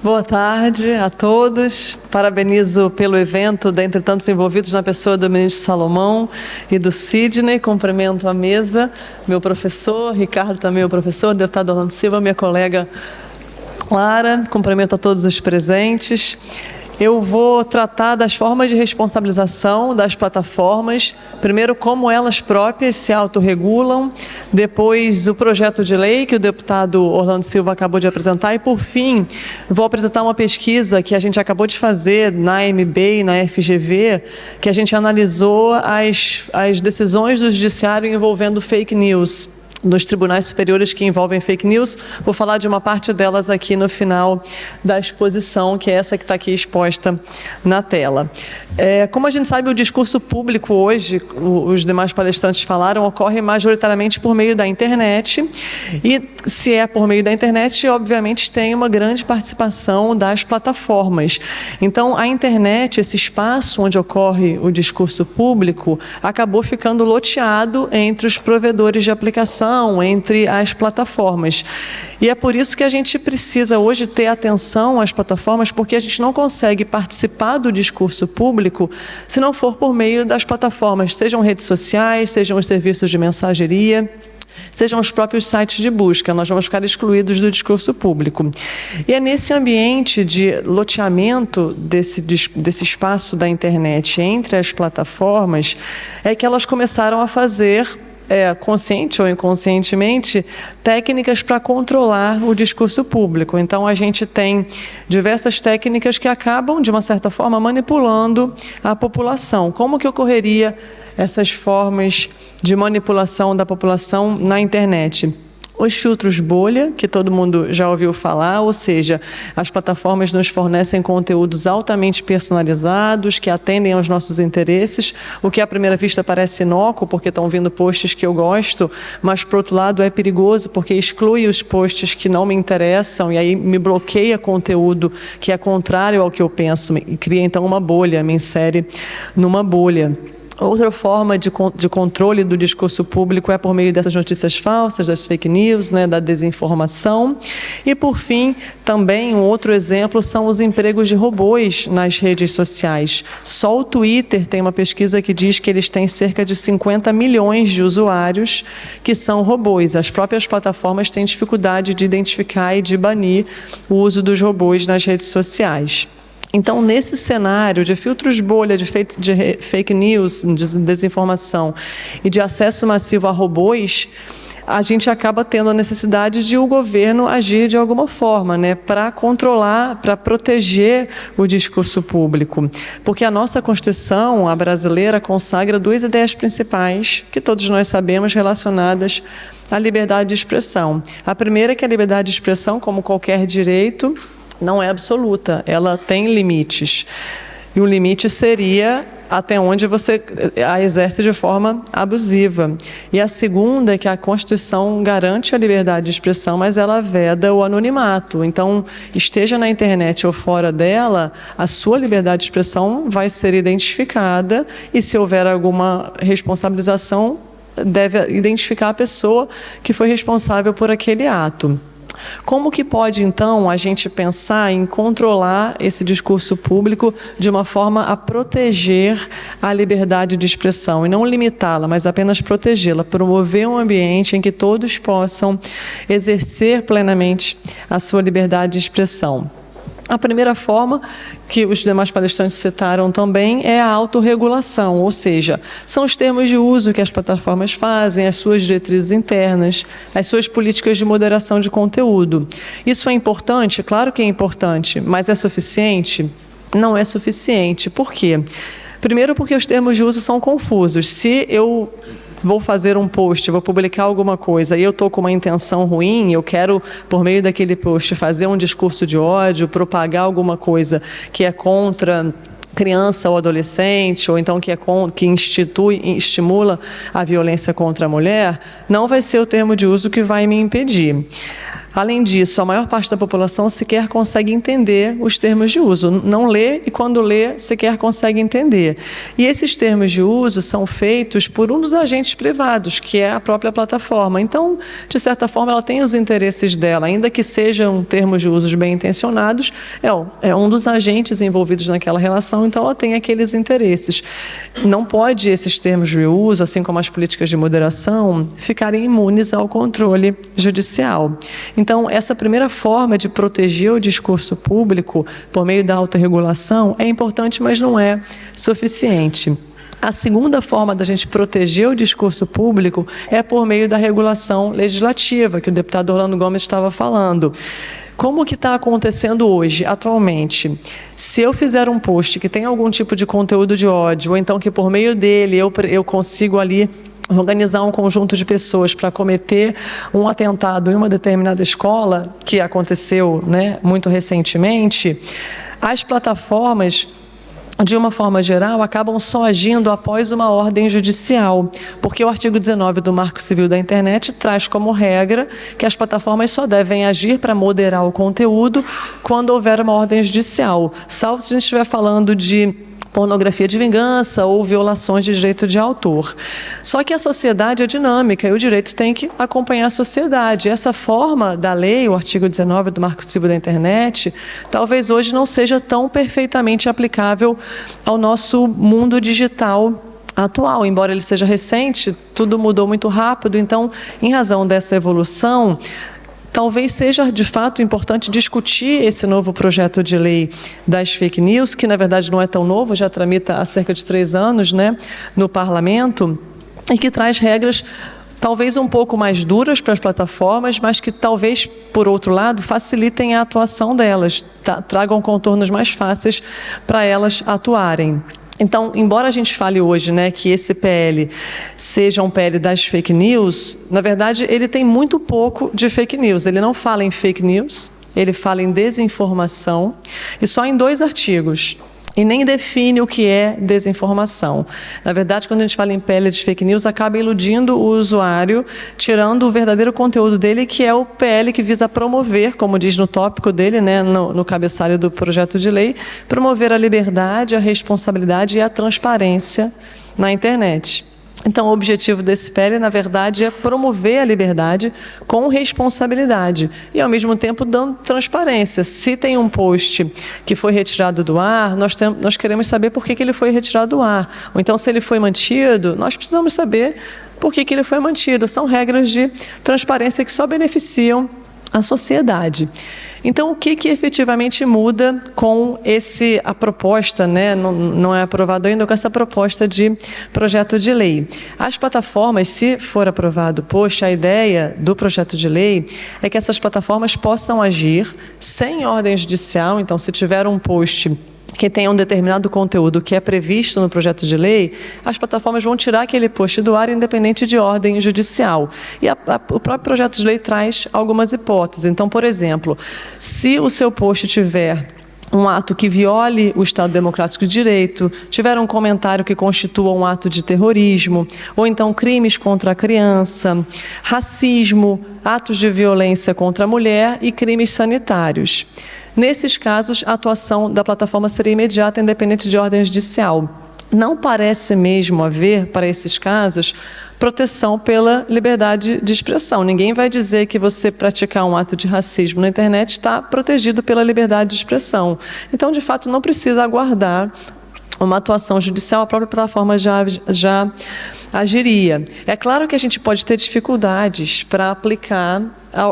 Boa tarde a todos. Parabenizo pelo evento, dentre tantos envolvidos, na pessoa do ministro Salomão e do Sidney. Cumprimento a mesa, meu professor, Ricardo também é o professor, deputado Orlando Silva, minha colega Clara. Cumprimento a todos os presentes. Eu vou tratar das formas de responsabilização das plataformas, primeiro como elas próprias se autorregulam, depois o projeto de lei que o deputado Orlando Silva acabou de apresentar e, por fim, vou apresentar uma pesquisa que a gente acabou de fazer na AMB e na FGV, que a gente analisou as decisões do judiciário envolvendo fake news, nos tribunais superiores que envolvem fake news. Vou falar de uma parte delas aqui no final da exposição, que é essa que está aqui exposta na tela. Como a gente sabe, o discurso público hoje, os demais palestrantes falaram, ocorre majoritariamente por meio da internet, e se é por meio da internet, obviamente tem uma grande participação das plataformas. Então, a internet, esse espaço onde ocorre o discurso público, acabou ficando loteado entre os provedores de aplicação, entre as plataformas. E é por isso que a gente precisa hoje ter atenção às plataformas, porque a gente não consegue participar do discurso público se não for por meio das plataformas, sejam redes sociais, sejam os serviços de mensageria, sejam os próprios sites de busca. Nós vamos ficar excluídos do discurso público. E é nesse ambiente de loteamento desse espaço da internet entre as plataformas é que elas começaram a fazer, consciente ou inconscientemente, técnicas para controlar o discurso público. Então, a gente tem diversas técnicas que acabam, de uma certa forma, manipulando a população. Como que ocorreria essas formas de manipulação da população na internet? Os filtros bolha, que todo mundo já ouviu falar, ou seja, as plataformas nos fornecem conteúdos altamente personalizados, que atendem aos nossos interesses, o que à primeira vista parece inócuo, porque estão vindo posts que eu gosto, mas, por outro lado, é perigoso, porque exclui os posts que não me interessam, e aí me bloqueia conteúdo que é contrário ao que eu penso, e cria, então, uma bolha, me insere numa bolha. Outra forma de controle do discurso público é por meio dessas notícias falsas, das fake news, da desinformação. E, por fim, também um outro exemplo são os empregos de robôs nas redes sociais. Só o Twitter tem uma pesquisa que diz que eles têm cerca de 50 milhões de usuários que são robôs. As próprias plataformas têm dificuldade de identificar e de banir o uso dos robôs nas redes sociais. Então, nesse cenário de filtros bolha, de fake news, de desinformação e de acesso massivo a robôs, a gente acaba tendo a necessidade de o governo agir de alguma forma, para controlar, para proteger o discurso público. Porque a nossa Constituição, a brasileira, consagra duas ideias principais, que todos nós sabemos, relacionadas à liberdade de expressão. A primeira é que a liberdade de expressão, como qualquer direito, não é absoluta, ela tem limites. E o limite seria até onde você a exerce de forma abusiva. E a segunda é que a Constituição garante a liberdade de expressão, mas ela veda o anonimato. Então, esteja na internet ou fora dela, a sua liberdade de expressão vai ser identificada e, se houver alguma responsabilização, deve identificar a pessoa que foi responsável por aquele ato. Como que pode, então, a gente pensar em controlar esse discurso público de uma forma a proteger a liberdade de expressão, e não limitá-la, mas apenas protegê-la, promover um ambiente em que todos possam exercer plenamente a sua liberdade de expressão? A primeira forma, que os demais palestrantes citaram também, é a autorregulação, ou seja, são os termos de uso que as plataformas fazem, as suas diretrizes internas, as suas políticas de moderação de conteúdo. Isso é importante? Claro que é importante, mas é suficiente? Não é suficiente. Por quê? Primeiro, porque os termos de uso são confusos. Se eu vou fazer um post, vou publicar alguma coisa e eu estou com uma intenção ruim, eu quero, por meio daquele post, fazer um discurso de ódio, propagar alguma coisa que é contra criança ou adolescente, ou então que estimula a violência contra a mulher, não vai ser o termo de uso que vai me impedir. Além disso, a maior parte da população sequer consegue entender os termos de uso. Não lê e, quando lê, sequer consegue entender. E esses termos de uso são feitos por um dos agentes privados, que é a própria plataforma. Então, de certa forma, ela tem os interesses dela, ainda que sejam termos de uso bem intencionados, é um dos agentes envolvidos naquela relação, então ela tem aqueles interesses. Não pode esses termos de uso, assim como as políticas de moderação, ficarem imunes ao controle judicial. Então, essa primeira forma de proteger o discurso público por meio da autorregulação é importante, mas não é suficiente. A segunda forma da gente proteger o discurso público é por meio da regulação legislativa, que o deputado Orlando Gomes estava falando. Como que está acontecendo hoje, atualmente? Se eu fizer um post que tem algum tipo de conteúdo de ódio, ou então que por meio dele eu consigo ali organizar um conjunto de pessoas para cometer um atentado em uma determinada escola, que aconteceu, né, muito recentemente, as plataformas, de uma forma geral, acabam só agindo após uma ordem judicial, porque o artigo 19 do Marco Civil da Internet traz como regra que as plataformas só devem agir para moderar o conteúdo quando houver uma ordem judicial, salvo se a gente estiver falando de pornografia de vingança ou violações de direito de autor. Só que a sociedade é dinâmica e o direito tem que acompanhar a sociedade. Essa forma da lei, o artigo 19 do Marco Civil da Internet, talvez hoje não seja tão perfeitamente aplicável ao nosso mundo digital atual. Embora ele seja recente, tudo mudou muito rápido, então, em razão dessa evolução, talvez seja, de fato, importante discutir esse novo projeto de lei das fake news, que, na verdade, não é tão novo, já tramita há cerca de 3 anos, né, no Parlamento, e que traz regras talvez um pouco mais duras para as plataformas, mas que talvez, por outro lado, facilitem a atuação delas, tragam contornos mais fáceis para elas atuarem. Então, embora a gente fale hoje, né, que esse PL seja um PL das fake news, na verdade, ele tem muito pouco de fake news. Ele não fala em fake news, ele fala em desinformação, e só em 2 artigos. E nem define o que é desinformação. Na verdade, quando a gente fala em PL de fake news, acaba iludindo o usuário, tirando o verdadeiro conteúdo dele, que é o PL que visa promover, como diz no tópico dele, né, no cabeçalho do projeto de lei, promover a liberdade, a responsabilidade e a transparência na internet. Então, o objetivo desse PL, na verdade, é promover a liberdade com responsabilidade e, ao mesmo tempo, dando transparência. Se tem um post que foi retirado do ar, nós queremos saber por que ele foi retirado do ar. Ou então, se ele foi mantido, nós precisamos saber por que ele foi mantido. São regras de transparência que só beneficiam a sociedade. Então, o que efetivamente muda com a proposta, né, não é aprovado ainda, com essa proposta de projeto de lei? As plataformas, se for aprovado, poxa, a ideia do projeto de lei é que essas plataformas possam agir sem ordem judicial. Então, se tiver um post que tenha um determinado conteúdo que é previsto no projeto de lei, as plataformas vão tirar aquele post do ar independente de ordem judicial. E o próprio projeto de lei traz algumas hipóteses. Então, por exemplo, se o seu post tiver um ato que viole o Estado Democrático de Direito, tiver um comentário que constitua um ato de terrorismo, ou então crimes contra a criança, racismo, atos de violência contra a mulher e crimes sanitários. Nesses casos, a atuação da plataforma seria imediata, independente de ordem judicial. Não parece mesmo haver, para esses casos, proteção pela liberdade de expressão. Ninguém vai dizer que você praticar um ato de racismo na internet está protegido pela liberdade de expressão. Então, de fato, não precisa aguardar uma atuação judicial, a própria plataforma já agiria. É claro que a gente pode ter dificuldades para aplicar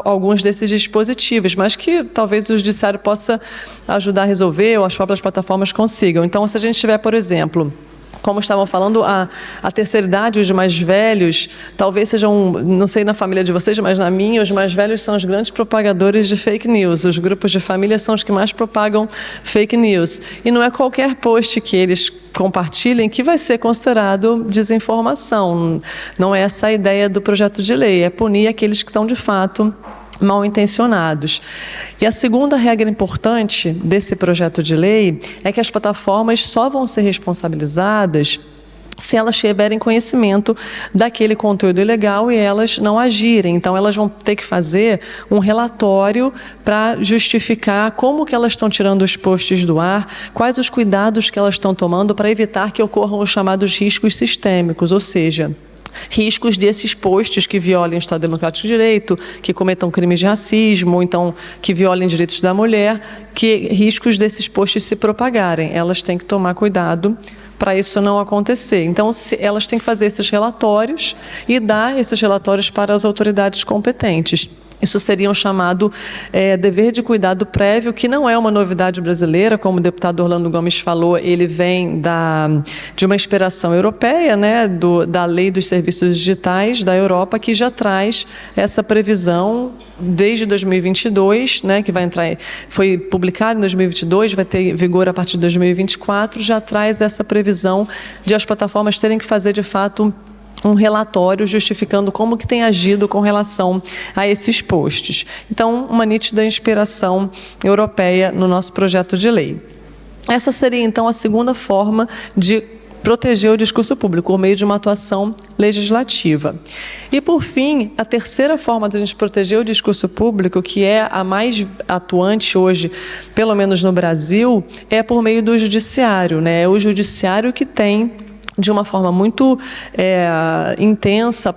alguns desses dispositivos, mas que talvez o judiciário possa ajudar a resolver ou as próprias plataformas consigam. Então, se a gente tiver, por exemplo, como estavam falando, a terceira idade, os mais velhos, talvez sejam, não sei na família de vocês, mas na minha, os mais velhos são os grandes propagadores de fake news. Os grupos de família são os que mais propagam fake news. E não é qualquer post que eles compartilhem que vai ser considerado desinformação. Não é essa a ideia do projeto de lei, é punir aqueles que estão, de fato, mal intencionados. E a segunda regra importante desse projeto de lei é que as plataformas só vão ser responsabilizadas se elas tiverem conhecimento daquele conteúdo ilegal e elas não agirem. Então, elas vão ter que fazer um relatório para justificar como que elas estão tirando os posts do ar, quais os cuidados que elas estão tomando para evitar que ocorram os chamados riscos sistêmicos, ou seja, riscos desses posts que violem o Estado Democrático de Direito, que cometam crimes de racismo, ou então que violem direitos da mulher, que riscos desses posts se propagarem. Elas têm que tomar cuidado para isso não acontecer. Então, elas têm que fazer esses relatórios e dar esses relatórios para as autoridades competentes. Isso seria um chamado dever de cuidado prévio, que não é uma novidade brasileira, como o deputado Orlando Gomes falou, ele vem de uma inspiração europeia, né, da Lei dos Serviços Digitais da Europa, que já traz essa previsão desde 2022, né, que vai entrar, foi publicado em 2022, vai ter vigor a partir de 2024, já traz essa previsão de as plataformas terem que fazer, de fato, um relatório justificando como que tem agido com relação a esses posts. Então, uma nítida inspiração europeia no nosso projeto de lei. Essa seria, então, a segunda forma de proteger o discurso público, por meio de uma atuação legislativa. E, por fim, a terceira forma de a gente proteger o discurso público, que é a mais atuante hoje, pelo menos no Brasil, é por meio do judiciário, né? É o judiciário que tem, de uma forma muito intensa,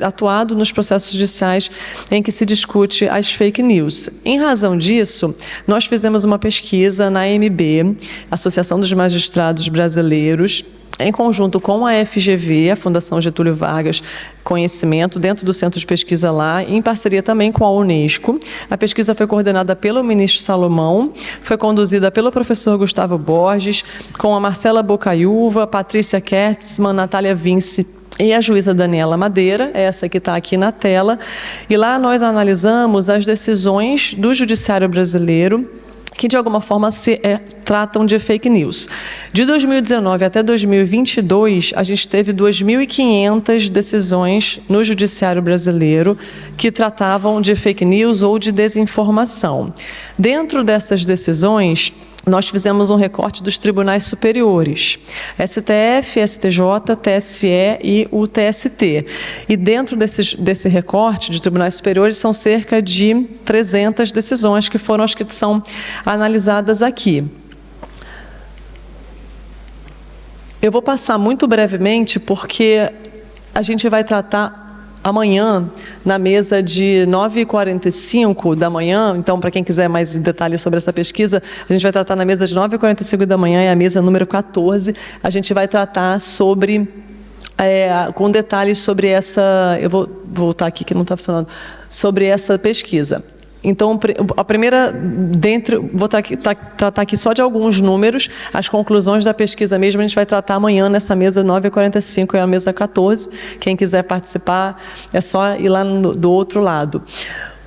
atuado nos processos judiciais em que se discute as fake news. Em razão disso, nós fizemos uma pesquisa na AMB, Associação dos Magistrados Brasileiros, em conjunto com a FGV, a Fundação Getúlio Vargas Conhecimento, dentro do Centro de Pesquisa lá, em parceria também com a Unesco. A pesquisa foi coordenada pelo ministro Salomão, foi conduzida pelo professor Gustavo Borges, com a Marcela Bocaiúva, Patrícia Kertzmann, Natália Vince e a juíza Daniela Madeira, essa que está aqui na tela. E lá nós analisamos as decisões do Judiciário brasileiro que, de alguma forma, tratam de fake news. De 2019 até 2022, a gente teve 2.500 decisões no Judiciário brasileiro que tratavam de fake news ou de desinformação. Dentro dessas decisões, nós fizemos um recorte dos tribunais superiores, STF, STJ, TSE e o TST. E dentro desse recorte de tribunais superiores são cerca de 300 decisões, que foram as que são analisadas aqui. Eu vou passar muito brevemente, porque a gente vai tratar amanhã, na mesa de 9h45 da manhã, então, para quem quiser mais detalhes sobre essa pesquisa, a gente vai tratar na mesa de 9h45 da manhã, é a mesa número 14, a gente vai tratar sobre, com detalhes sobre essa, eu vou voltar aqui que não está funcionando, sobre essa pesquisa. Então, a primeira, vou tratar aqui só de alguns números, as conclusões da pesquisa mesmo, a gente vai tratar amanhã nessa mesa 9h45, é a mesa 14. Quem quiser participar, é só ir lá do outro lado.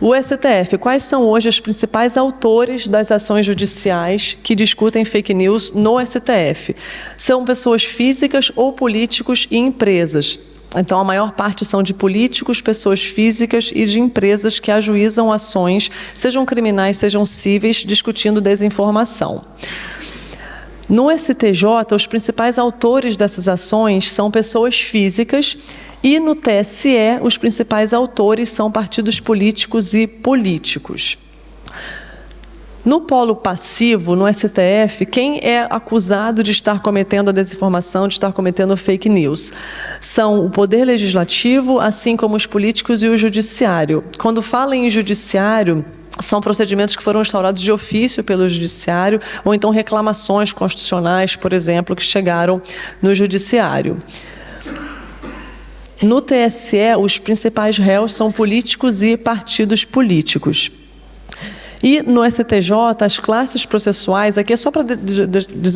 O STF, quais são hoje os principais autores das ações judiciais que discutem fake news no STF? São pessoas físicas ou políticos e empresas. Então, a maior parte são de políticos, pessoas físicas e de empresas que ajuizam ações, sejam criminais, sejam cíveis, discutindo desinformação. No STJ, os principais autores dessas ações são pessoas físicas e no TSE, os principais autores são partidos políticos e políticos. No polo passivo, no STF, quem é acusado de estar cometendo a desinformação, de estar cometendo fake news? São o Poder Legislativo, assim como os políticos e o Judiciário. Quando fala em Judiciário, são procedimentos que foram instaurados de ofício pelo Judiciário, ou então reclamações constitucionais, por exemplo, que chegaram no Judiciário. No TSE, os principais réus são políticos e partidos políticos. E no STJ, as classes processuais, aqui é só para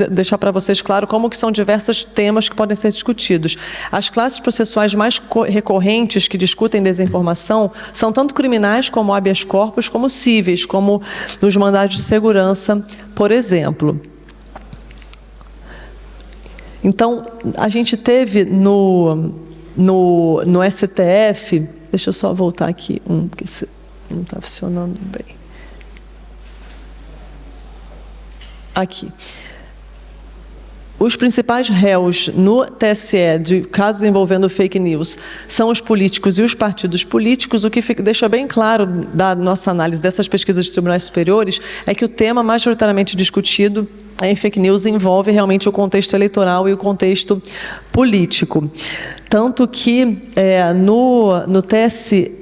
deixar para vocês claro como que são diversos temas que podem ser discutidos. As classes processuais mais recorrentes que discutem desinformação são tanto criminais como habeas corpus, como cíveis, como os mandados de segurança, por exemplo. Então, a gente teve no STF, deixa eu só voltar aqui, porque não está funcionando bem. Aqui. os principais réus no TSE de casos envolvendo fake news são os políticos e os partidos políticos, o que deixa bem claro da nossa análise dessas pesquisas de tribunais superiores é que o tema majoritariamente discutido em fake news envolve realmente o contexto eleitoral e o contexto político. Tanto que no TSE,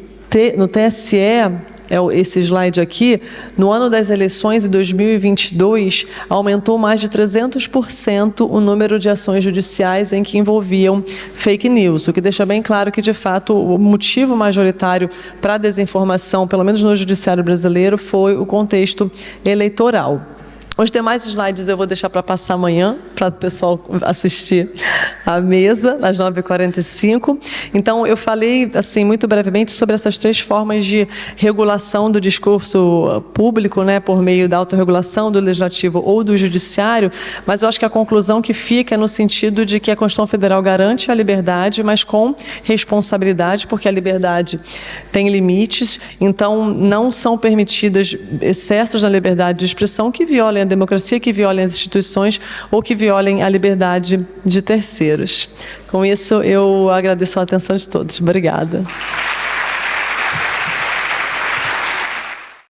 esse slide aqui, no ano das eleições, em 2022, aumentou mais de 300% o número de ações judiciais em que envolviam fake news, o que deixa bem claro que, de fato, o motivo majoritário para a desinformação, pelo menos no judiciário brasileiro, foi o contexto eleitoral. Os demais slides eu vou deixar para passar amanhã, para o pessoal assistir à mesa, às 9h45. Então, eu falei, assim, muito brevemente sobre essas 3 formas de regulação do discurso público, né, por meio da autorregulação, do legislativo ou do judiciário, mas eu acho que a conclusão que fica é no sentido de que a Constituição Federal garante a liberdade, mas com responsabilidade, porque a liberdade tem limites, então não são permitidos excessos na liberdade de expressão que violem a democracia, que violem as instituições ou que violem a liberdade de terceiros. Com isso, eu agradeço a atenção de todos. Obrigada.